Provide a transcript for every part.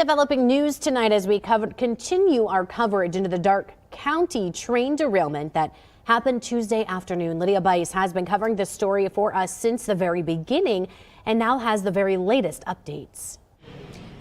Developing news tonight as we continue our coverage into the Darke County train derailment that happened Tuesday afternoon. Lydia Bice has been covering this story for us since the very beginning and now has the very latest updates.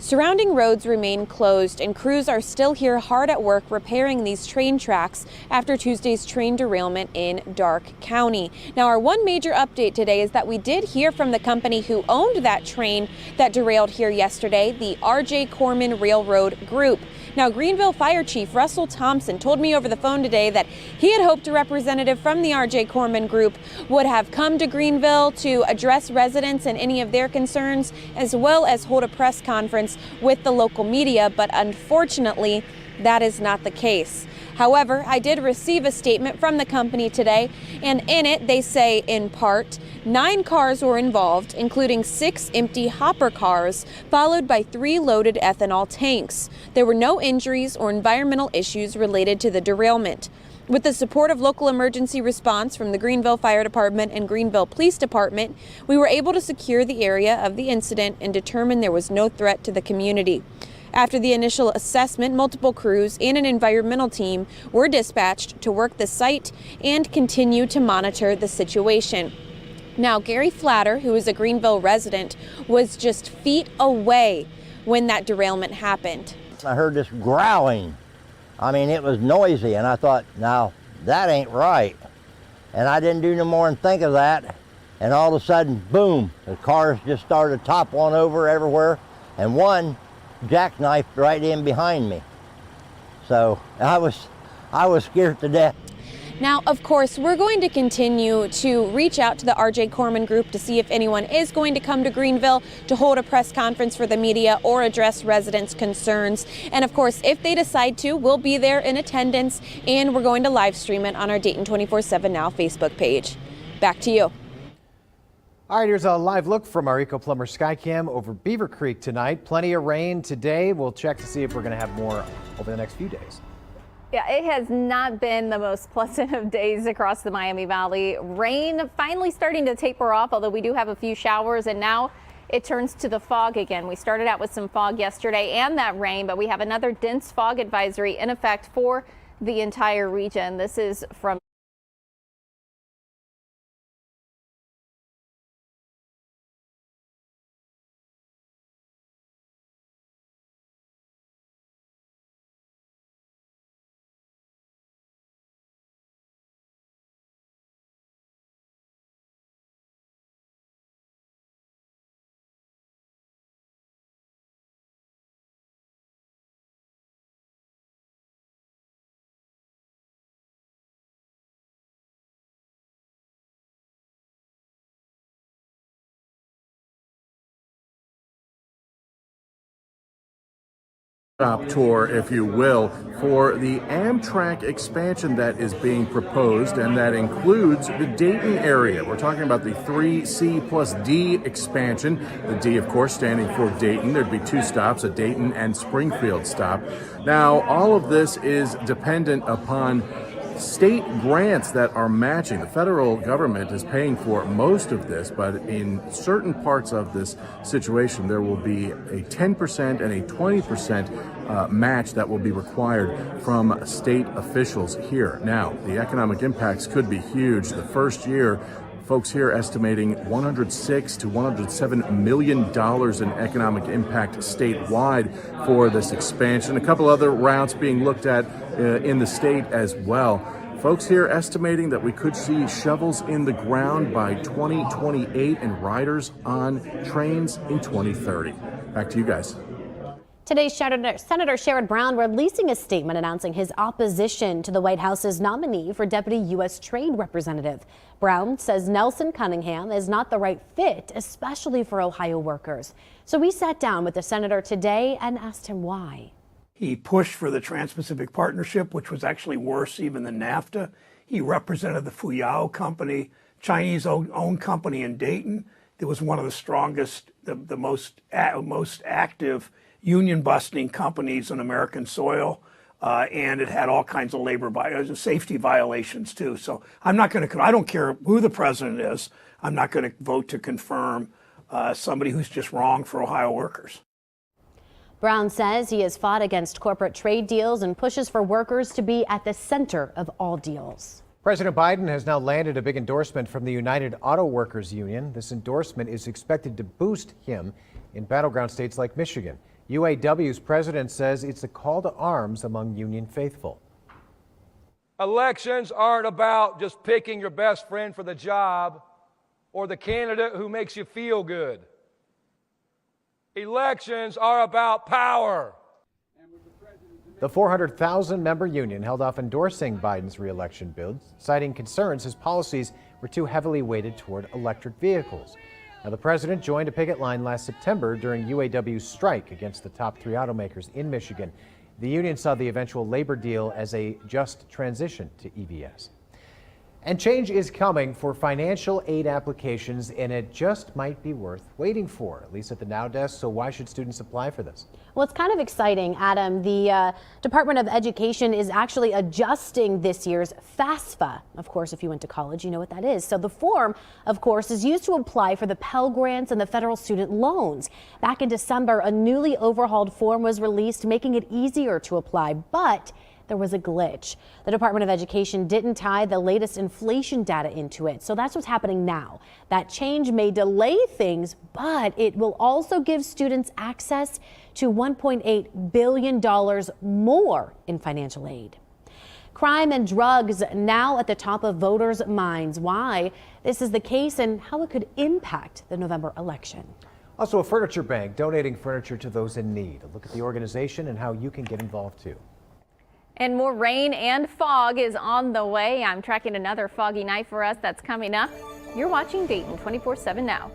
Surrounding roads remain closed and crews are still here hard at work repairing these train tracks after Tuesday's train derailment in Darke County. Now, our one major update today is that we did hear from the company who owned that train that derailed here yesterday, the R.J. Corman Railroad Group. Now, Greenville Fire Chief Russell Thompson told me over the phone today that he had hoped a representative from the R.J. Corman Group would have come to Greenville to address residents and any of their concerns, as well as hold a press conference with the local media, but unfortunately, that is not the case. However, I did receive a statement from the company today, and in it they say, in part, 9 cars were involved, including 6 empty hopper cars, followed by 3 loaded ethanol tanks. There were no injuries or environmental issues related to the derailment. With the support of local emergency response from the Greenville Fire Department and Greenville Police Department, we were able to secure the area of the incident and determine there was no threat to the community. After the initial assessment, multiple crews and an environmental team were dispatched to work the site and continue to monitor the situation. Now, Gary Flatter, who is a Greenville resident, was just feet away when that derailment happened. I heard this growling. I mean, it was noisy, and I thought, now, that ain't right. And I didn't do no more than think of that, and all of a sudden, boom, the cars just started toppling over everywhere, and one jackknifed right in behind me. So I was scared to death. Now, of course, we're going to continue to reach out to the R.J. Corman Group to see if anyone is going to come to Greenville to hold a press conference for the media or address residents' concerns. And of course, if they decide to, we'll be there in attendance, and we're going to live stream it on our Dayton 24/7 Now Facebook page. Back to you. All right, here's a live look from our Eco Plumber Skycam over Beaver Creek tonight. Plenty of rain today. We'll check to see if we're going to have more over the next few days. Yeah, it has not been the most pleasant of days across the Miami Valley. Rain finally starting to taper off, although we do have a few showers, and now it turns to the fog again. We started out with some fog yesterday and that rain, but we have another dense fog advisory in effect for the entire region. This is from tour, if you will, for the Amtrak expansion that is being proposed, and that includes the Dayton area. We're talking about the 3C plus D expansion. The D, of course, standing for Dayton. There'd be 2 stops, a Dayton and Springfield stop. Now, all of this is dependent upon state grants that are matching. The federal government is paying for most of this, but in certain parts of this situation, there will be a 10% and a 20% match that will be required from state officials here. Now, the economic impacts could be huge. The first year, folks here estimating $106 to $107 million in economic impact statewide for this expansion. A couple other routes being looked at in the state as well. Folks here estimating that we could see shovels in the ground by 2028 and riders on trains in 2030. Back to you guys. Today, Senator Sherrod Brown releasing a statement announcing his opposition to the White House's nominee for Deputy U.S. Trade Representative. Brown says Nelson Cunningham is not the right fit, especially for Ohio workers. So we sat down with the senator today and asked him why. He pushed for the Trans-Pacific Partnership, which was actually worse even than NAFTA. He represented the Fuyao company, Chinese-owned company in Dayton. It was one of the strongest, the most active union-busting companies on American soil, and it had all kinds of safety violations too. So I'm not going to. I don't care who the president is. I'm not going to vote to confirm somebody who's just wrong for Ohio workers. Brown says he has fought against corporate trade deals and pushes for workers to be at the center of all deals. President Biden has now landed a big endorsement from the United Auto Workers Union. This endorsement is expected to boost him in battleground states like Michigan. UAW's president says it's a call to arms among union faithful. Elections aren't about just picking your best friend for the job or the candidate who makes you feel good. Elections are about power. The 400,000 member union held off endorsing Biden's re-election bid, citing concerns his policies were too heavily weighted toward electric vehicles. Now, the president joined a picket line last September during UAW's strike against the top 3 automakers in Michigan. The union saw the eventual labor deal as a just transition to EVs. And change is coming for financial aid applications, and it just might be worth waiting for, at least at the Now desk. So why should students apply for this? Well, it's kind of exciting, Adam. The Department of Education is actually adjusting this year's FAFSA. Of course, if you went to college, you know what that is. So the form, of course, is used to apply for the Pell Grants and the federal student loans. Back in December, a newly overhauled form was released, making it easier to apply, but there was a glitch. The Department of Education didn't tie the latest inflation data into it. So that's what's happening now. That change may delay things, but it will also give students access to $1.8 billion more in financial aid. Crime and drugs now at the top of voters' minds. Why this is the case and how it could impact the November election. Also, a furniture bank donating furniture to those in need. A look at the organization and how you can get involved too. And more rain and fog is on the way. I'm tracking another foggy night for us that's coming up. You're watching Dayton 24/7 now.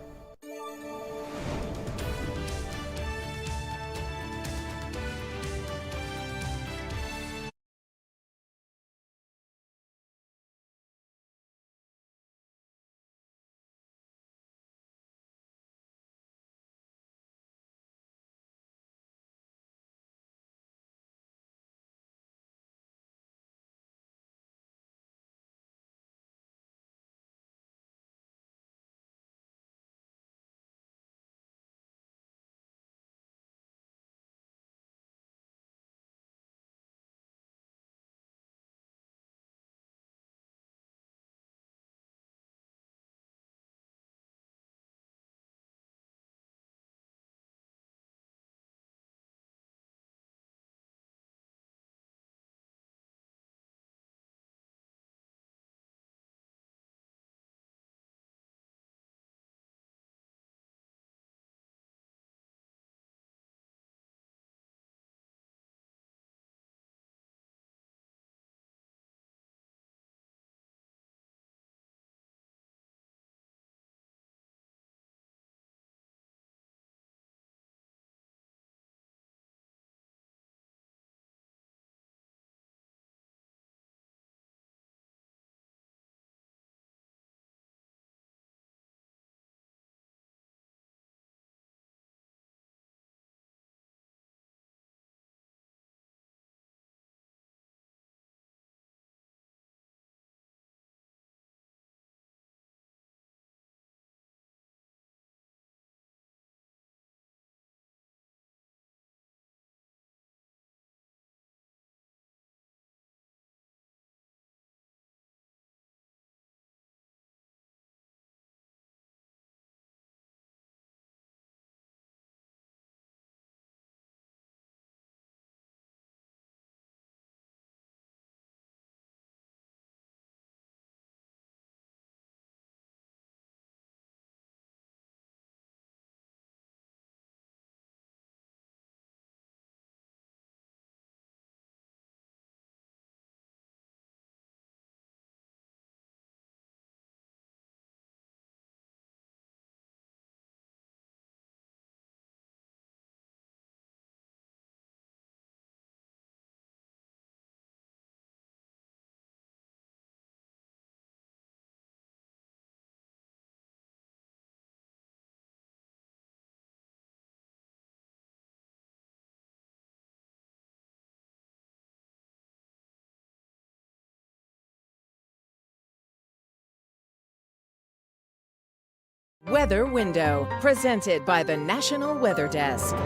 Weather Window, presented by the National Weather Desk.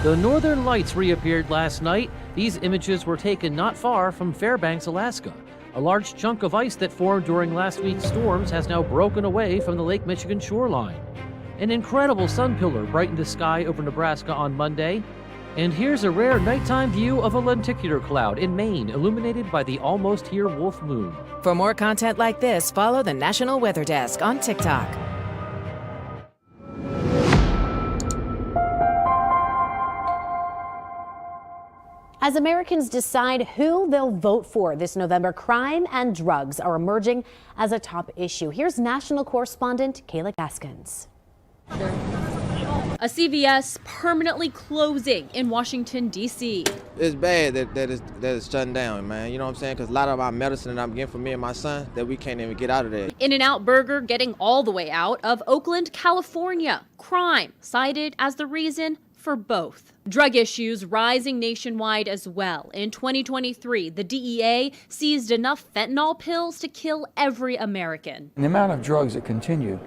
The Northern Lights reappeared last night. These images were taken not far from Fairbanks, Alaska. A large chunk of ice that formed during last week's storms has now broken away from the Lake Michigan shoreline. An incredible sun pillar brightened the sky over Nebraska on Monday. And here's a rare nighttime view of a lenticular cloud in Maine, illuminated by the almost here wolf moon. For more content like this, follow the National Weather Desk on TikTok. As Americans decide who they'll vote for this November, crime and drugs are emerging as a top issue. Here's national correspondent Kayla Gaskins. A CVS permanently closing in Washington, D.C. It's bad that it's shutting down, man. You know what I'm saying? Because a lot of our medicine that I'm getting for me and my son, that we can't even get out of there. In-N-Out Burger getting all the way out of Oakland, California. Crime cited as the reason for both. Drug issues rising nationwide as well. In 2023, the DEA seized enough fentanyl pills to kill every American. The amount of drugs that continue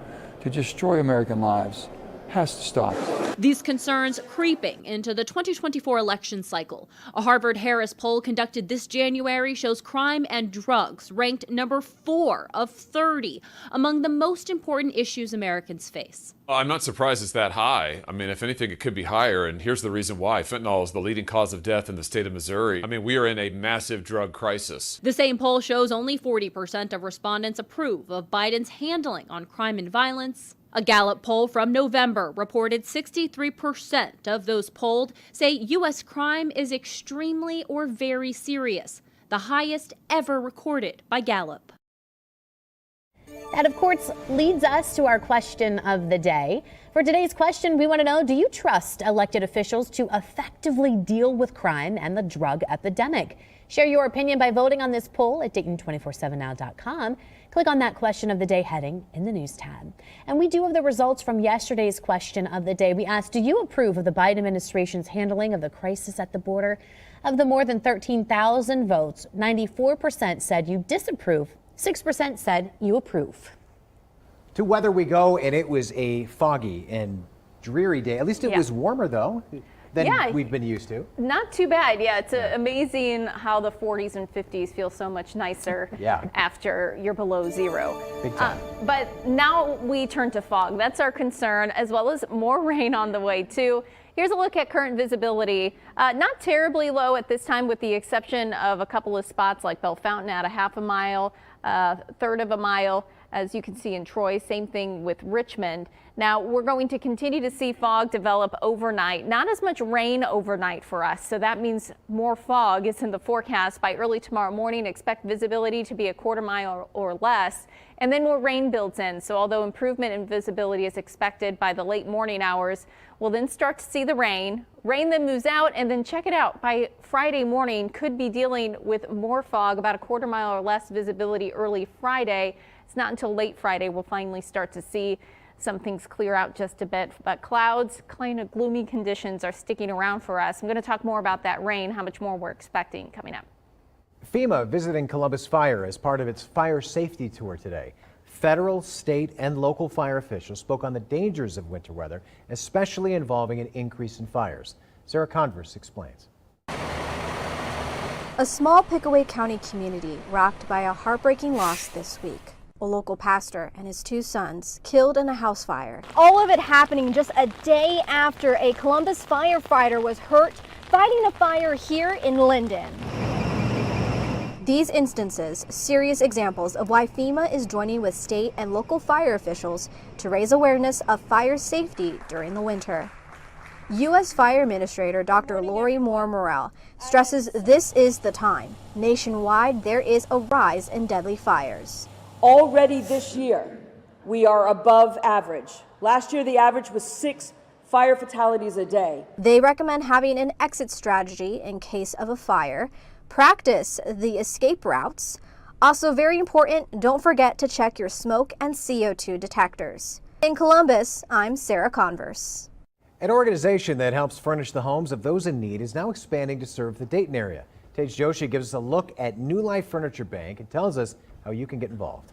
to destroy American lives has to stop. These concerns creeping into the 2024 election cycle. A Harvard-Harris poll conducted this January shows crime and drugs ranked number 4 of 30 among the most important issues Americans face. I'm not surprised it's that high. I mean, if anything, it could be higher, and here's the reason why. Fentanyl is the leading cause of death in the state of Missouri. I mean, we are in a massive drug crisis. The same poll shows only 40% of respondents approve of Biden's handling on crime and violence. A Gallup poll from November reported 63% of those polled say U.S. crime is extremely or very serious, the highest ever recorded by Gallup. That, of course, leads us to our question of the day. For today's question, we want to know, do you trust elected officials to effectively deal with crime and the drug epidemic? Share your opinion by voting on this poll at Dayton247now.com. Click on that question of the day heading in the news tab. And we do have the results from yesterday's question of the day. We asked, do you approve of the Biden administration's handling of the crisis at the border? Of the more than 13,000 votes, 94% said you disapprove. 6% said you approve. To weather we go, and it was a foggy and dreary day. At least it was warmer, though, than we've been used to. Not too bad. Yeah, it's amazing how the 40s and 50s feel so much nicer after you're below zero. Big time. But now we turn to fog. That's our concern, as well as more rain on the way, too. Here's a look at current visibility. Not terribly low at this time, with the exception of a couple of spots like Bell Fountain at a half a mile, third of a mile, as you can see in Troy. Same thing with Richmond. Now, we're going to continue to see fog develop overnight. Not as much rain overnight for us, so that means more fog is in the forecast. By early tomorrow morning, expect visibility to be a quarter mile or less, and then more rain builds in. So although improvement in visibility is expected by the late morning hours, we'll then start to see the rain. Rain then moves out, and then check it out. By Friday morning, could be dealing with more fog, about a quarter mile or less visibility early Friday. It's not until late Friday we'll finally start to see some things clear out just a bit, but clouds, kind of gloomy conditions are sticking around for us. I'm going to talk more about that rain, how much more we're expecting coming up. FEMA visiting Columbus Fire as part of its fire safety tour today. Federal, state, and local fire officials spoke on the dangers of winter weather, especially involving an increase in fires. Sarah Converse explains. A small Pickaway County community rocked by a heartbreaking loss this week. A local pastor and his 2 sons killed in a house fire. All of it happening just a day after a Columbus firefighter was hurt fighting a fire here in Linden. These instances, serious examples of why FEMA is joining with state and local fire officials to raise awareness of fire safety during the winter. U.S. Fire Administrator Dr. Lori Moore Morrell stresses this is the time. Nationwide, there is a rise in deadly fires. Already this year, we are above average. Last year, the average was 6 fire fatalities a day. They recommend having an exit strategy in case of a fire, practice the escape routes. Also very important, don't forget to check your smoke and CO2 detectors. In Columbus, I'm Sarah Converse. An organization that helps furnish the homes of those in need is now expanding to serve the Dayton area. Tej Joshi gives us a look at New Life Furniture Bank and tells us how you can get involved.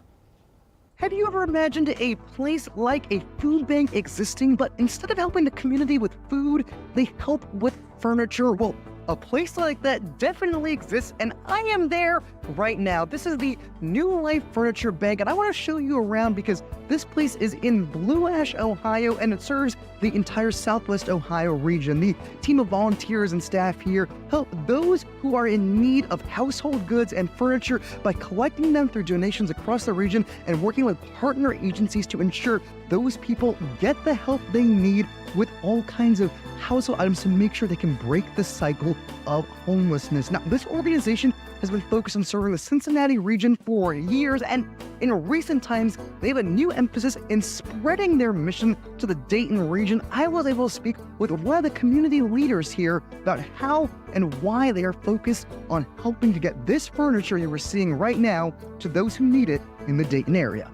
Have you ever imagined a place like a food bank existing, but instead of helping the community with food, they help with furniture? Well, a place like that definitely exists, and I am there right now. This is the New Life Furniture Bank, and I want to show you around because this place is in Blue Ash, Ohio, and it serves the entire Southwest Ohio region. The team of volunteers and staff here help those who are in need of household goods and furniture by collecting them through donations across the region and working with partner agencies to ensure those people get the help they need with all kinds of household items to make sure they can break the cycle of homelessness. Now, this organization has been focused on serving the Cincinnati region for years, and in recent times, they have a new emphasis in spreading their mission to the Dayton region. I was able to speak with one of the community leaders here about how and why they are focused on helping to get this furniture you are seeing right now to those who need it in the Dayton area.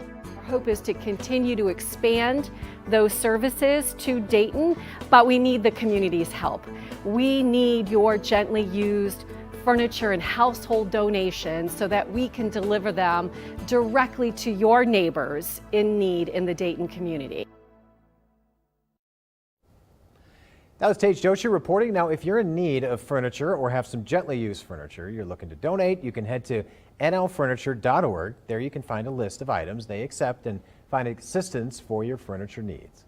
Hope is to continue to expand those services to Dayton, but we need the community's help. We need your gently used furniture and household donations so that we can deliver them directly to your neighbors in need in the Dayton community. That was Tage Joshi reporting. Now, if you're in need of furniture or have some gently used furniture you're looking to donate, you can head to nlfurniture.org. There you can find a list of items they accept and find assistance for your furniture needs.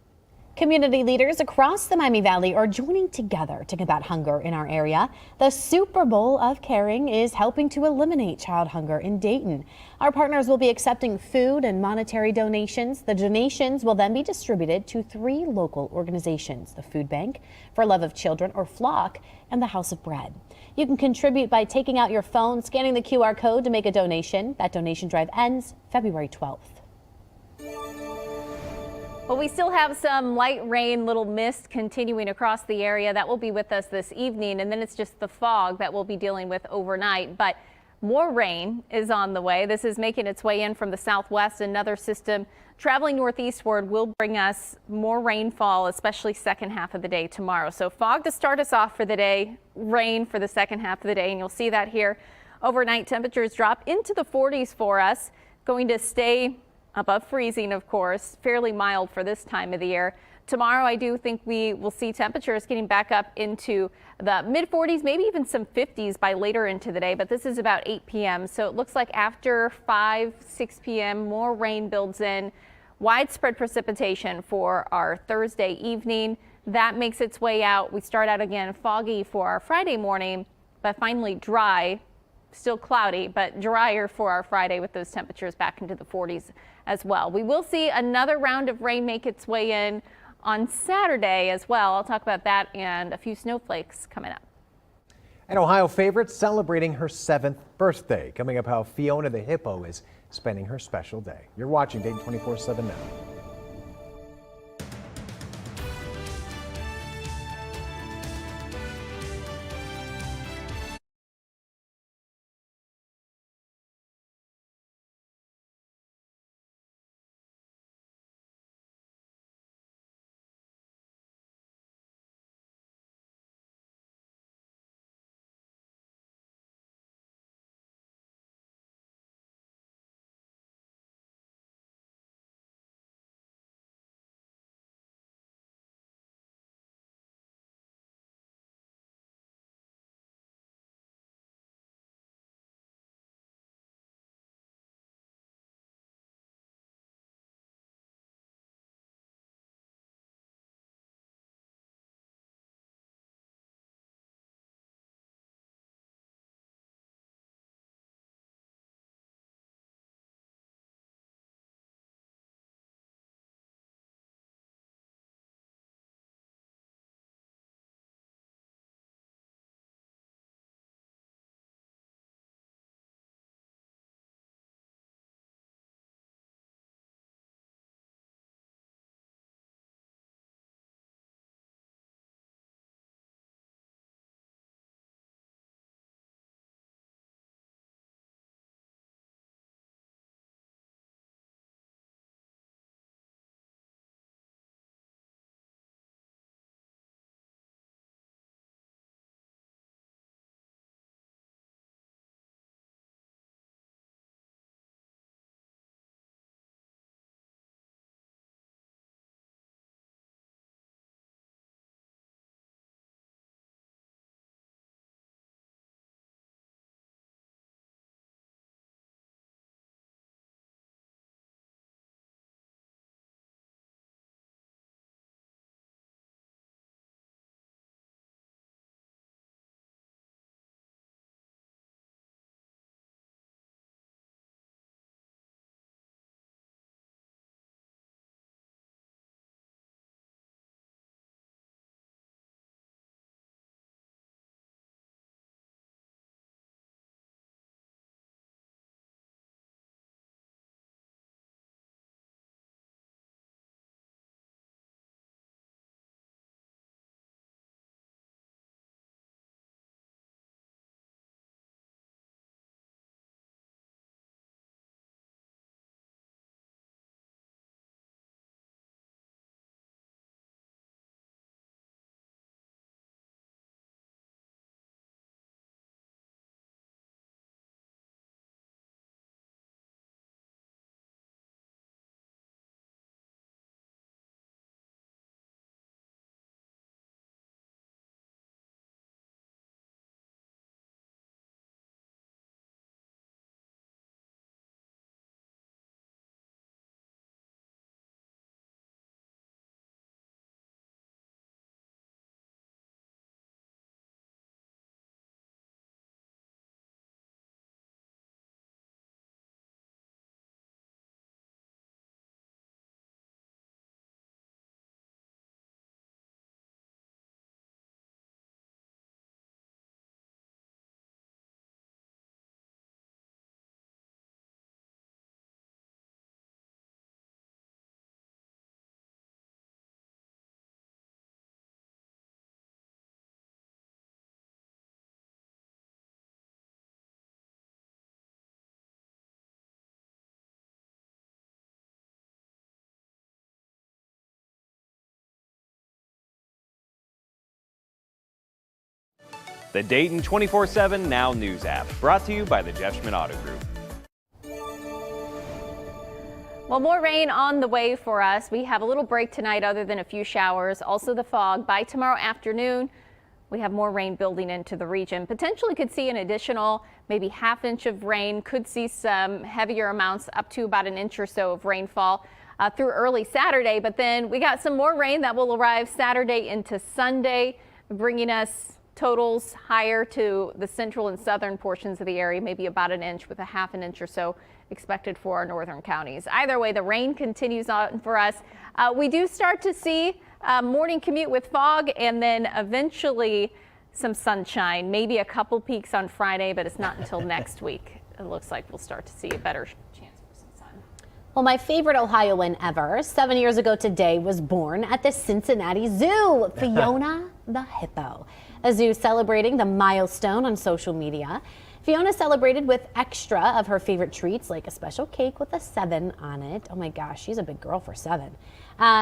Community leaders across the Miami Valley are joining together to combat hunger in our area. The Super Bowl of Caring is helping to eliminate child hunger in Dayton. Our partners will be accepting food and monetary donations. The donations will then be distributed to 3 local organizations: the Food Bank, For Love of Children, or Flock, and the House of Bread. You can contribute by taking out your phone, scanning the QR code to make a donation. That donation drive ends February 12th. Well, we still have some light rain, little mist continuing across the area. That will be with us this evening, and then it's just the fog that we'll be dealing with overnight. But more rain is on the way. This is making its way in from the southwest. Another system traveling northeastward will bring us more rainfall, especially second half of the day tomorrow. So fog to start us off for the day, rain for the second half of the day, and you'll see that here. Overnight temperatures drop into the 40s for us, going to stay above freezing, of course, fairly mild for this time of the year. Tomorrow, I do think we will see temperatures getting back up into the mid 40s, maybe even some 50s by later into the day, but this is about 8 p.m. So it looks like after 5, 6 p.m., more rain builds in. Widespread precipitation for our Thursday evening. That makes its way out. We start out again foggy for our Friday morning, but finally dry. Still cloudy, but drier for our Friday with those temperatures back into the 40s as well. We will see another round of rain make its way in on Saturday as well. I'll talk about that and a few snowflakes coming up. An Ohio favorite celebrating her 7th birthday. Coming up, how Fiona the Hippo is spending her special day. You're watching Dayton 24/7 now. the Dayton 24/7 Now News app, brought to you by the Jeff Schmidt Auto Group. Well, more rain on the way for us. We have a little break tonight other than a few showers. Also the fog. By tomorrow afternoon, we have more rain building into the region. Potentially could see an additional maybe ½ inch of rain. Could see some heavier amounts up to about an inch or so of rainfall through early Saturday. But then we got some more rain that will arrive Saturday into Sunday, bringing us totals higher to the central and southern portions of the area, maybe about an inch, with a ½ an inch or so expected for our northern counties. Either way, the rain continues on for us. We do start to see morning commute with fog and then eventually some sunshine, maybe a couple peaks on Friday, but it's not until next week. It looks like we'll start to see a better chance for some sun. Well, my favorite Ohioan ever, 7 years ago today, was born at the Cincinnati Zoo, Fiona the hippo. A zoo celebrating the milestone on social media. Fiona celebrated with extra of her favorite treats, like a special cake with a 7 on it. Oh my gosh, she's a big girl for 7.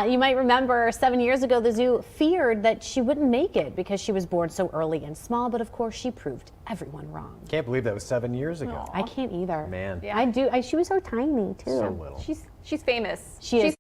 You might remember 7 years ago, the zoo feared that she wouldn't make it because she was born so early and small, but of course she proved everyone wrong. Can't believe that was 7 years ago. I can't either. Man. Yeah. She was so tiny too. So little. She's famous. She is.